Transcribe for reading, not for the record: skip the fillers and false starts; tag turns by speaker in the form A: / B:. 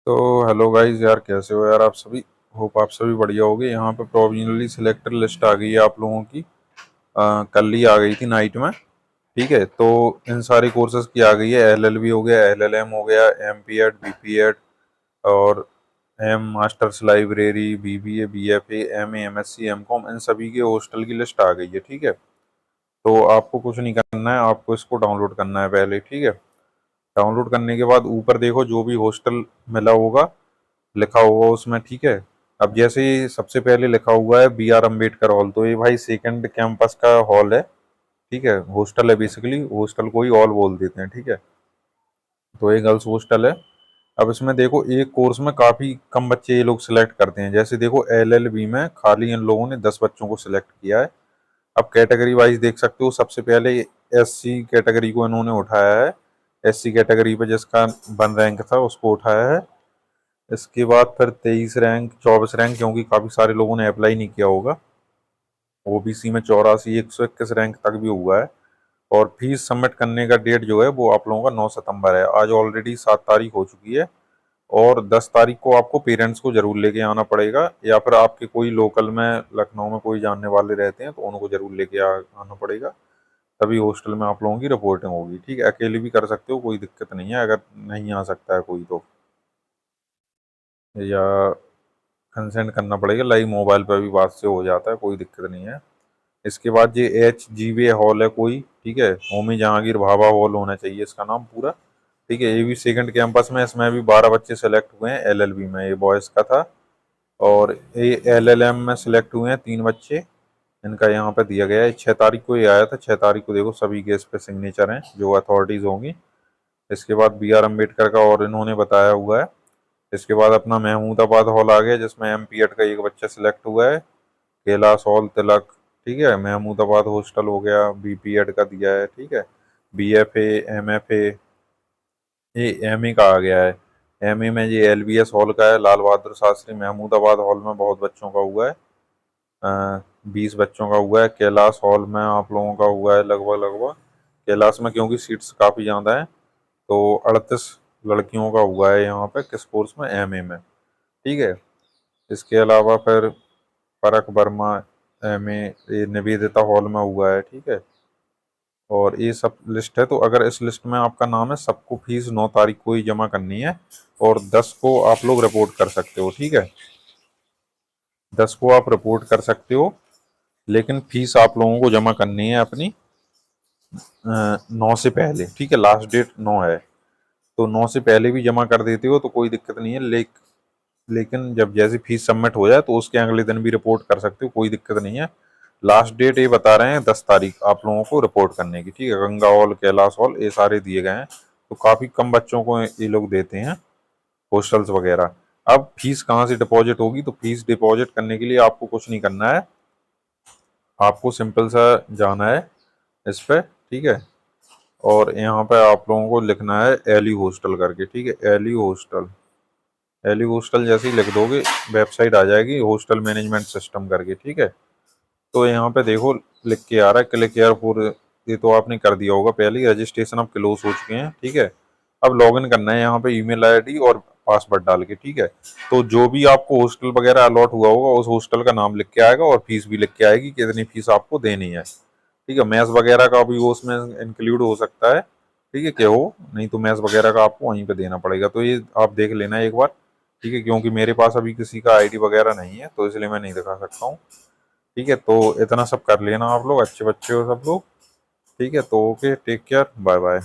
A: तो hello guys यार, कैसे हो यार आप सभी। होप आप सभी बढ़िया होगे। यहाँ पे प्रोविजनली सिलेक्टेड लिस्ट आ गई है आप लोगों की। कल ही आ गई थी नाइट में। ठीक है, तो इन सारे कोर्सेज की आ गई है। एलएलबी हो गया, एलएलएम हो गया, एमपीएड, बीपीएड और M masters library, BBA, BFA, MA, MSc, MCom, इन सभी के हॉस्टल की लिस्ट आ गई है। ठीक है, तो आपको कुछ नहीं करना है, आपको इसको डाउनलोड करना है पहले। ठीक है, डाउनलोड करने के बाद ऊपर देखो जो भी हॉस्टल मिला होगा, लिखा होगा उसमें। ठीक है, अब जैसे ही सबसे पहले लिखा हुआ है बी आर अम्बेडकर हॉल, तो ये भाई सेकंड कैंपस का हॉल है। ठीक है, हॉस्टल है, बेसिकली हॉस्टल को ही हॉल बोल देते हैं। ठीक है, तो ये गर्ल्स हॉस्टल है। अब इसमें देखो एक कोर्स में काफी कम बच्चे ये लोग सिलेक्ट करते हैं। जैसे देखो एलएलबी में खाली इन लोगों ने 10 बच्चों को सिलेक्ट किया है। अब कैटेगरी वाइज देख सकते हो, सबसे पहले एससी कैटेगरी को इन्होंने उठाया है। एससी कैटेगरी पे जिसका 1 रैंक था उसको उठाया है। इसके बाद फिर 23 रैंक, 24 रैंक, क्योंकि काफी सारे लोगों ने अप्लाई नहीं किया होगा। ओबीसी में 84, 121 रैंक तक भी हुआ है। और फीस सबमिट करने का डेट जो है वो आप लोगों का 9 सितंबर है। आज ऑलरेडी 7 तारीख हो चुकी है। और 10 तारीख को आपको पेरेंट्स को जरूर लेके आना पड़ेगा, या फिर आपके कोई लोकल में लखनऊ में कोई जानने वाले रहते हैं तो उनको जरूर लेके आना पड़ेगा। तभी हॉस्टल में आप लोगों की रिपोर्टिंग होगी। ठीक है, अकेले भी कर सकते हो, कोई दिक्कत नहीं है। अगर नहीं आ सकता है कोई तो, या कंसेंट करना पड़ेगा, लाइव मोबाइल पर भी बात से हो जाता है, कोई दिक्कत नहीं है। इसके बाद ये एच जी वे हॉल है कोई। ठीक है, होमी जहांगीर भाभा हॉल होना चाहिए इसका नाम पूरा। ठीक है, ये भी सेकंड कैंपस में, इसमें भी 12 बच्चे सेलेक्ट हुए हैं। एलएलबी में ये बॉयज़ का था। और ये एलएलएम में सिलेक्ट हुए हैं 3 बच्चे। इनका यहाँ पे दिया गया है, 6 तारीख को ये आया था। 6 तारीख को देखो सभी के इस पे सिग्नेचर हैं जो अथॉरिटीज होंगी। इसके बाद बी आर अम्बेडकर का और इन्होंने बताया हुआ है। इसके बाद अपना महमूदाबाद हॉल आ गया, जिसमें एमपीएड का एक बच्चा सिलेक्ट हुआ है, कैलाश हॉल तिलक। ठीक है, महमूदाबाद हॉस्टल हो गया, बीपीएड का दिया है। ठीक है, बीएफए, एमएफए, ये एमए का आ गया है। एमए में ये एलबीएस हॉल का है, लाल बहादुर शास्त्री महमूदाबाद हॉल में बहुत बच्चों का हुआ है। 20 बच्चों का हुआ है। कैलाश हॉल में आप लोगों का हुआ है लगभग लगभग, कैलाश में क्योंकि सीट्स काफ़ी ज़्यादा हैं, तो 38 लड़कियों का हुआ है यहाँ पे। किस कोर्स में? एमए में। ठीक है, इसके अलावा फिर परक वर्मा एमए, ये निवेदिता हॉल में हुआ है। ठीक है, और ये सब लिस्ट है। तो अगर इस लिस्ट में आपका नाम है, सबको फीस 9 तारीख को ही जमा करनी है। और 10 को आप लोग रिपोर्ट कर सकते हो। ठीक है, 10 को आप रिपोर्ट कर सकते हो, लेकिन फीस आप लोगों को जमा करनी है अपनी 9 से पहले। ठीक है, लास्ट डेट 9 है। तो 9 से पहले भी जमा कर देते हो तो कोई दिक्कत नहीं है। लेकिन जब जैसे फीस सबमिट हो जाए तो उसके अगले दिन भी रिपोर्ट कर सकते हो, कोई दिक्कत नहीं है। लास्ट डेट ये बता रहे हैं 10 तारीख आप लोगों को रिपोर्ट करने की। ठीक है, गंगा हॉल, कैलाश हॉल, ये सारे दिए गए हैं। तो काफ़ी कम बच्चों को ये लोग देते हैं हॉस्टल्स वगैरह। अब फीस कहाँ से डिपॉजिट होगी? तो फीस डिपॉजिट करने के लिए आपको कुछ नहीं करना है, आपको सिंपल सा जाना है इस पर। ठीक है, और यहाँ पे आप लोगों को लिखना है एली हॉस्टल करके। ठीक है, एली हॉस्टल, एली हॉस्टल जैसे ही लिख दोगे वेबसाइट आ जाएगी हॉस्टल मैनेजमेंट सिस्टम करके। ठीक है, तो यहाँ पे देखो लिख के आ रहा है क्लिक हेयर फॉर, ये तो आपने कर दिया होगा पहले ही, रजिस्ट्रेशन अब क्लोज हो चुके हैं। ठीक है, अब लॉगिन करना है यहाँ पे ईमेल आईडी और पासवर्ड डाल के। ठीक है, तो जो भी आपको हॉस्टल वगैरह अलॉट हुआ होगा उस हॉस्टल का नाम लिख के आएगा और फीस भी लिख के आएगी कि इतनी फीस आपको देनी है। ठीक है, मैथ्स वगैरह का भी वो उसमें इंक्लूड हो सकता है। ठीक है, क्या हो, नहीं तो मैथ्स वगैरह का आपको वहीं पे देना पड़ेगा। तो ये आप देख लेना एक बार। ठीक है, क्योंकि मेरे पास अभी किसी का आईडी वगैरह नहीं है तो इसलिए मैं नहीं दिखा सकता हूँ। ठीक है, तो इतना सब कर लेना आप लोग, अच्छे बच्चे हो सब लोग। ठीक है, तो okay, take care, bye bye.